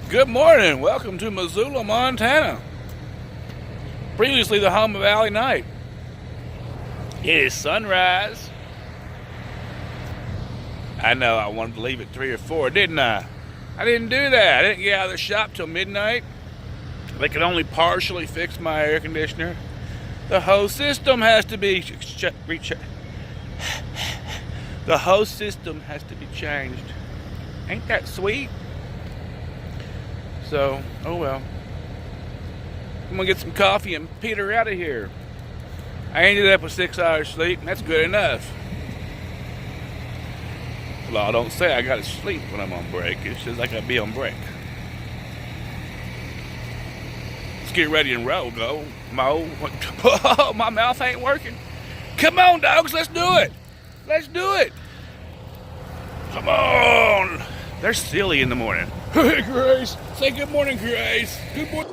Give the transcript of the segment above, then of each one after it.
Good morning. Welcome to Missoula, Montana. Previously the home of Allie Knight. It is sunrise. I know I wanted to leave at 3 or 4, didn't I? I didn't do that. I didn't get out of the shop till midnight. They could only partially fix my air conditioner. The whole system has to be the whole system has to be changed. Ain't that sweet? So, oh well. I'm gonna get some coffee and peter out of here. I ended up with 6 hours sleep, and that's good enough. Well, I don't say I gotta sleep when I'm on break. It says I gotta be on break. Let's get ready and roll, go. My mouth ain't working. Come on, dogs, let's do it. Let's do it. Come on. They're silly in the morning. Hey, Grace. Say good morning, Grace. Good morning.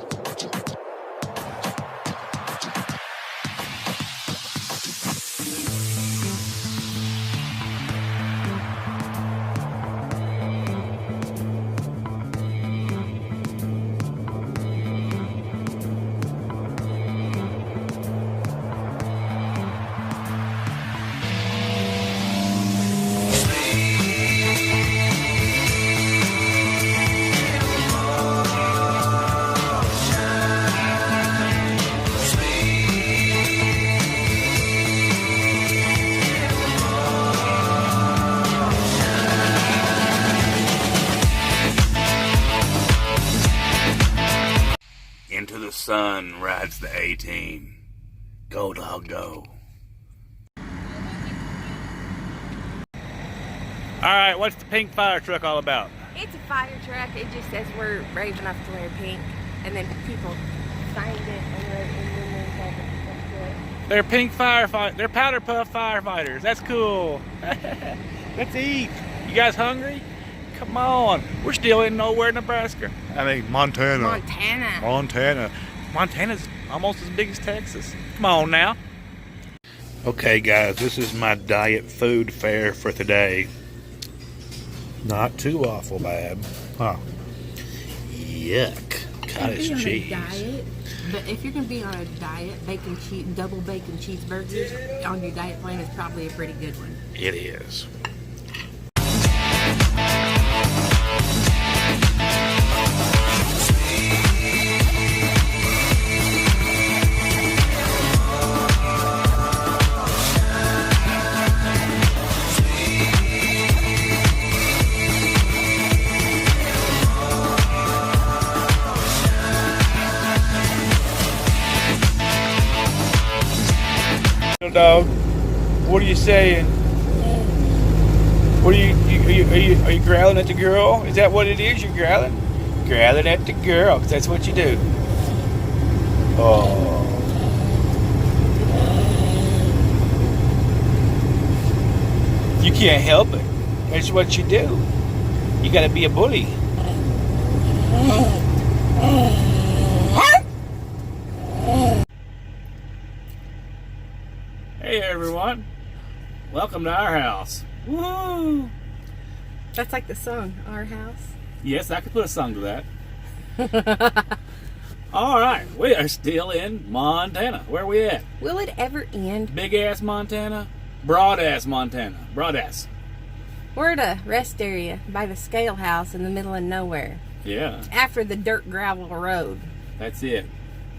Into the sun rides the A-Team. Go, dog, go. Alright, what's the pink fire truck all about? It's a fire truck. It just says we're brave enough to wear pink. And then people signed it and wrote it. They're pink firefighters. They're powder puff firefighters. That's cool. Let's eat. You guys hungry? Come on. We're still in nowhere, Nebraska. I mean, Montana. Montana's almost as big as Texas. Come on now. Okay, guys, this is my diet food fare for today. Not too awful bad. Huh. Yuck. Cottage cheese. Diet, but if you're going to be on a diet, double bacon cheeseburgers on your diet plan is probably a pretty good one. It is. Dog, what are you saying? What are you growling at the girl? Is that what it is? You're growling? Growling at the girl, 'cause that's what you do. Oh. You can't help it. That's what you do. You gotta be a bully. Hey everyone, welcome to our house. Woo! That's like the song, Our House. Yes, I could put a song to that. Alright, we are still in Montana. Where are we at? Will it ever end? Big ass Montana? Broad ass Montana. Broad ass. We're at a rest area by the scale house in the middle of nowhere. Yeah. After the dirt gravel road. That's it.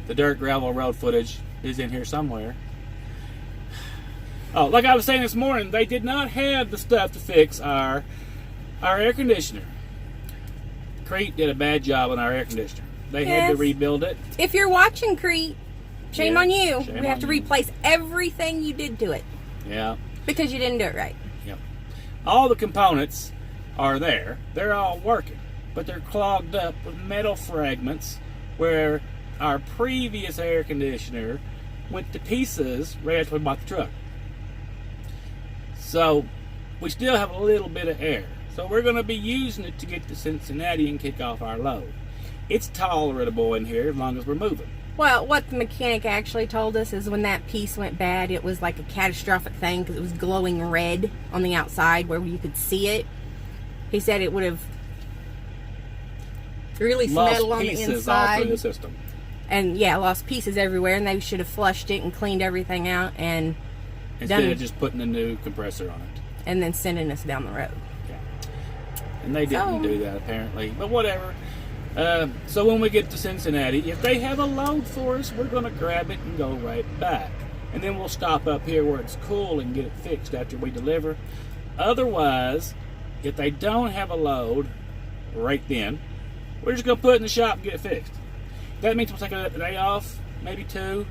The dirt gravel road footage is in here somewhere. Oh, like I was saying this morning, they did not have the stuff to fix our air conditioner. Crete did a bad job on our air conditioner. They had to rebuild it. If you're watching Crete, shame on you. Shame we have on to you. replace everything you did to it. Yeah. Because you didn't do it right. Yep. All the components are there. They're all working. But they're clogged up with metal fragments where our previous air conditioner went to pieces right after we bought the truck. So we still have a little bit of air. So we're going to be using it to get to Cincinnati and kick off our load. It's tolerable in here as long as we're moving. Well, what the mechanic actually told us is when that piece went bad, it was like a catastrophic thing because it was glowing red on the outside where you could see it. He said it would have Release metal on the pieces all inside. through the system. And yeah, lost pieces everywhere, and they should have flushed it and cleaned everything out and Instead of just putting a new compressor on it. and then sending us down the road. Yeah. And they didn't do that apparently, but whatever. So when we get to Cincinnati, if they have a load for us, we're going to grab it and go right back. And then we'll stop up here where it's cool and get it fixed after we deliver. Otherwise, if they don't have a load right then, we're just going to put it in the shop and get it fixed. That means we'll take a day off, maybe 2,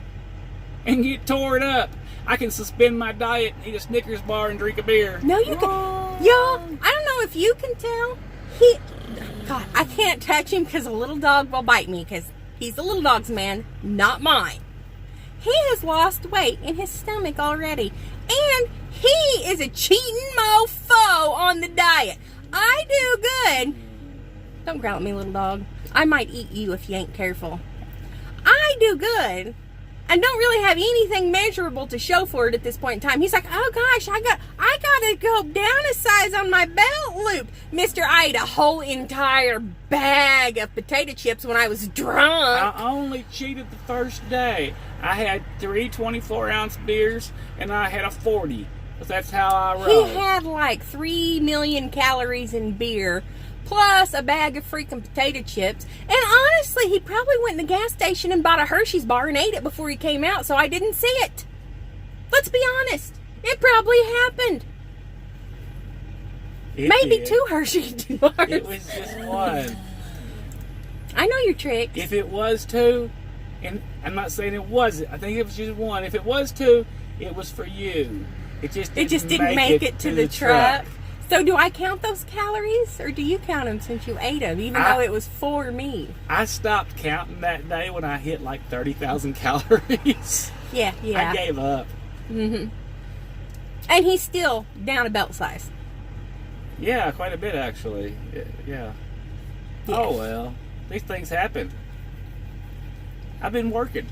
and get tore it up. I can suspend my diet, eat a Snickers bar, and drink a beer. No, you can. Y'all, I don't know if you can tell. God, I can't touch him because a little dog will bite me because he's the little dog's man, not mine. He has lost weight in his stomach already. And he is a cheating mofo on the diet. I do good. Don't growl at me, little dog. I might eat you if you ain't careful. I do good. I don't really have anything measurable to show for it at this point in time. He's like, oh gosh, I gotta go down a size on my belt loop. Mister, I ate a whole entire bag of potato chips when I was drunk. I only cheated the first day. I had 3 24-ounce beers, and I had a 40. Because that's how I roll. He had like 3 million calories in beer, plus a bag of freaking potato chips. And honestly, he probably went in the gas station and bought a Hershey's bar and ate it before he came out, so I didn't see it. Let's be honest. It probably happened. Maybe did. 2 Hershey's bars. It was just one. I know your tricks. If it was 2, and I'm not saying it wasn't, I think it was just 1. If it was 2, it was for you. It just didn't make it to the truck. So do I count those calories, or do you count them since you ate them, even though it was for me? I stopped counting that day when I hit like 30,000 calories. Yeah. I gave up. Mm-hmm. And he's still down a belt size. Yeah, quite a bit actually. Yeah. Yes. Oh well, these things happen. I've been working.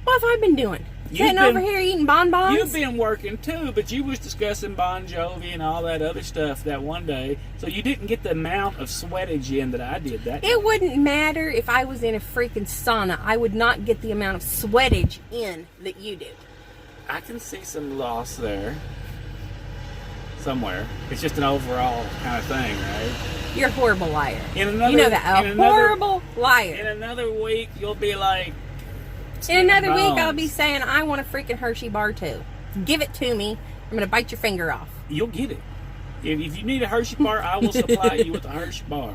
What have I been doing? Sitting over here eating bonbons? You've been working too, but you was discussing Bon Jovi and all that other stuff that one day, so you didn't get the amount of sweatage in that I did that day. It wouldn't matter if I was in a freaking sauna. I would not get the amount of sweatage in that you do. I can see some loss there. Somewhere. It's just an overall kind of thing, right? You're a horrible liar. In another, you know that. Horrible liar. In another week, you'll be like... In another week, I'll be saying, I want a freaking Hershey bar too. Give it to me. I'm going to bite your finger off. You'll get it. If you need a Hershey bar, I will supply you with a Hershey bar.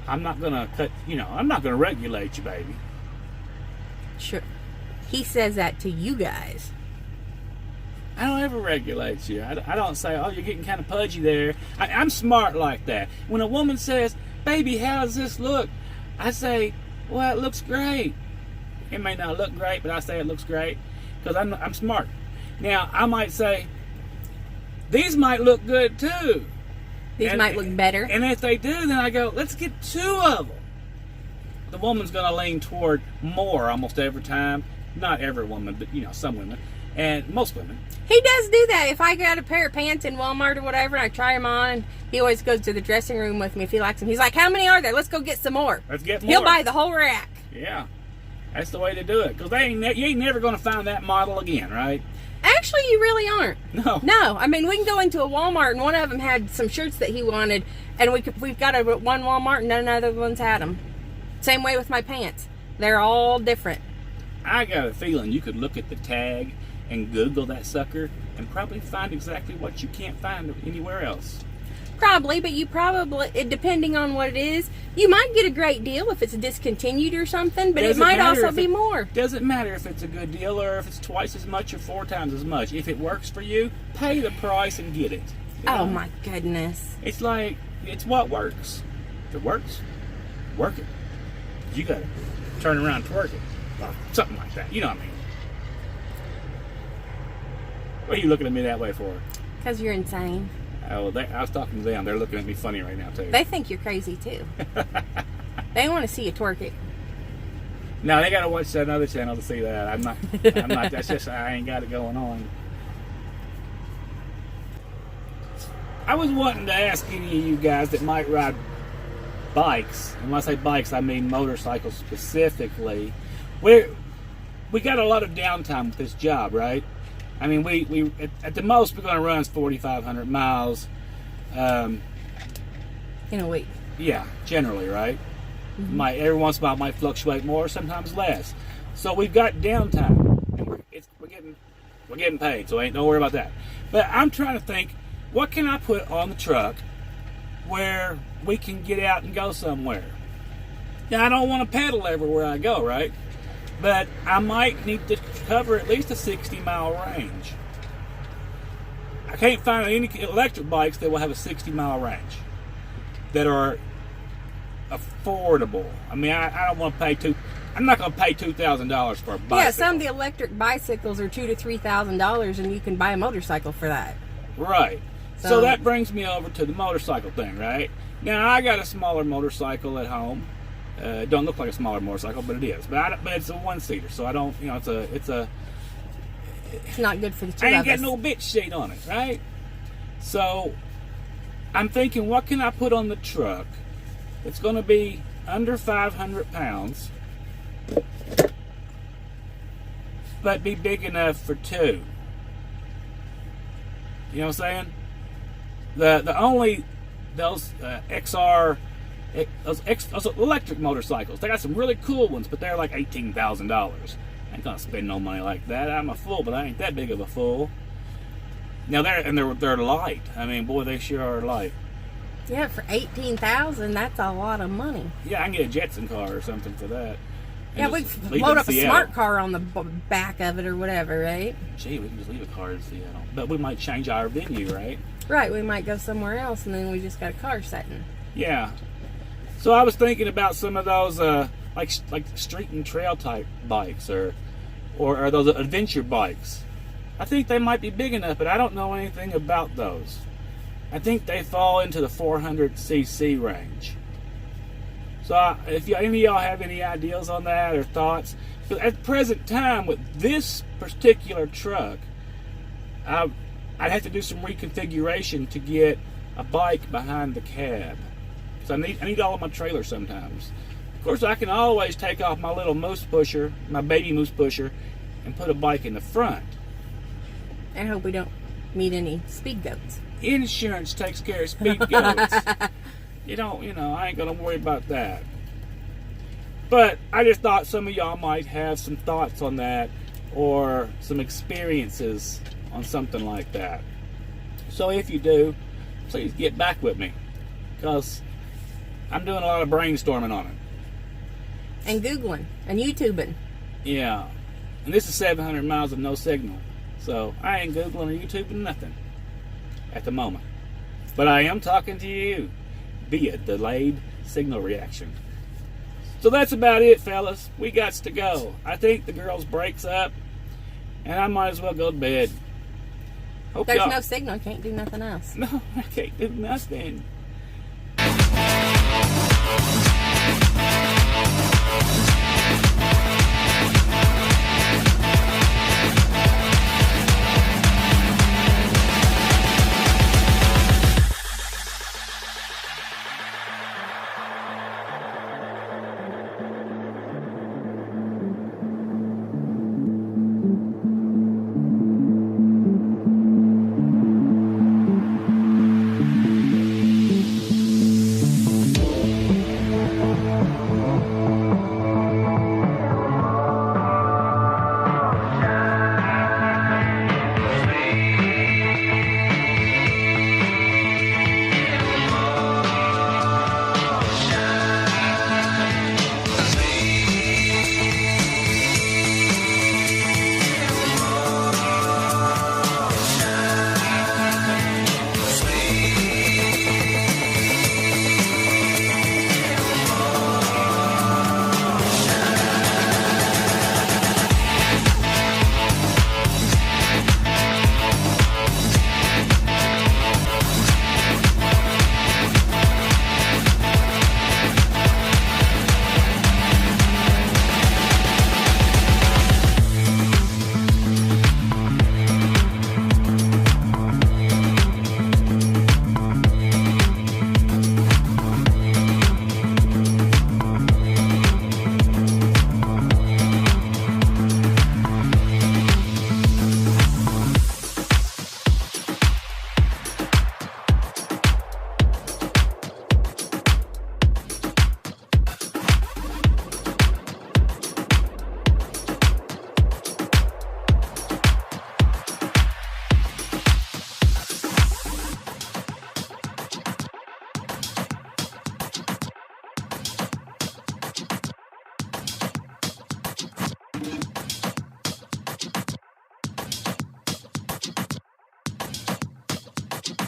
I'm not going to cut, I'm not going to regulate you, baby. Sure. He says that to you guys. I don't ever regulate you. I don't say, oh, you're getting kind of pudgy there. I'm smart like that. When a woman says, baby, how does this look? I say, well, it looks great. It may not look great, but I say it looks great because I'm smart. Now, I might say, these might look good too. These might look better. And if they do, then I go, let's get 2 of them. The woman's going to lean toward more almost every time. Not every woman, but, some women. And most women. He does do that. If I got a pair of pants in Walmart or whatever and I try them on, he always goes to the dressing room with me if he likes them. He's like, how many are there? Let's go get some more. Let's get more. He'll buy the whole rack. Yeah. That's the way to do it. Because you ain't never going to find that model again, right? Actually, you really aren't. No. No. I mean, we can go into a Walmart and one of them had some shirts that he wanted. And we've got one Walmart and none other ones had them. Same way with my pants. They're all different. I got a feeling you could look at the tag and Google that sucker and probably find exactly what you can't find anywhere else. Probably, but depending on what it is, you might get a great deal if it's discontinued or something, but it might also be more. Doesn't matter if it's a good deal or if it's twice as much or 4 times as much. If it works for you, pay the price and get it. Oh my goodness. It's like, it's what works. If it works, work it. You gotta turn around and twerk it. Something like that. You know what I mean? What are you looking at me that way for? Because you're insane. Oh, I was talking to them. They're looking at me funny right now, too. They think you're crazy, too. They want to see you twerk it. No, they got to watch another channel to see that. I'm not, that's just, I ain't got it going on. I was wanting to ask any of you guys that might ride bikes, and when I say bikes, I mean motorcycles specifically, we got a lot of downtime with this job, right? I mean, we at the most we're going to run 4,500 miles. In a week. Yeah, generally, right? Mm-hmm. Every once in a while it might fluctuate more, sometimes less. So we've got downtime, and we're getting paid, so ain't no worry about that. But I'm trying to think, what can I put on the truck where we can get out and go somewhere? Now, I don't want to pedal everywhere I go, right? But I might need to cover at least a 60-mile range. I can't find any electric bikes that will have a 60-mile range that are affordable. I mean, I don't want to pay I'm not going to pay $2,000 for a bicycle. Yeah, some of the electric bicycles are $2,000 to $3,000, and you can buy a motorcycle for that. Right. So that brings me over to the motorcycle thing, right? Now, I got a smaller motorcycle at home. It don't look like a smaller motorcycle, but it is. But it's a one-seater, so I don't, it's not good for the two I of ain't us. got no bitch seat on it, right? So I'm thinking, what can I put on the truck that's going to be under 500 pounds, but be big enough for two? You know what I'm saying? The only those those electric motorcycles, they got some really cool ones, but they're like $18,000. I ain't gonna spend no money like that. I'm a fool, but I ain't that big of a fool. Now they're light. I mean, boy, they sure are light. Yeah, for $18,000, that's a lot of money. Yeah, I can get a Jetson car or something for that. Yeah, we load up a smart car on the back of it or whatever, right? Gee, we can just leave a car in Seattle. But we might change our venue, right? Right, we might go somewhere else, and then we just got a car sitting. Yeah. So I was thinking about some of those, like street and trail type bikes, or those adventure bikes. I think they might be big enough, but I don't know anything about those. I think they fall into the 400cc range. So if any of y'all have any ideas on that or thoughts, but at the present time with this particular truck, I'd have to do some reconfiguration to get a bike behind the cab. So I need all of my trailers sometimes. Of course, I can always take off my little moose pusher, my baby moose pusher, and put a bike in the front. I hope we don't meet any speed goats. Insurance takes care of speed goats. I ain't gonna worry about that. But I just thought some of y'all might have some thoughts on that, or some experiences on something like that. So if you do, please get back with me, because I'm doing a lot of brainstorming on it. And Googling and YouTubing. Yeah. And this is 700 miles of no signal. So I ain't Googling or YouTubing nothing at the moment. But I am talking to you via delayed signal reaction. So that's about it, fellas. We got to go. I think the girls breaks up, and I might as well go to bed. There's no signal. Can't do nothing else. No, I can't do nothing.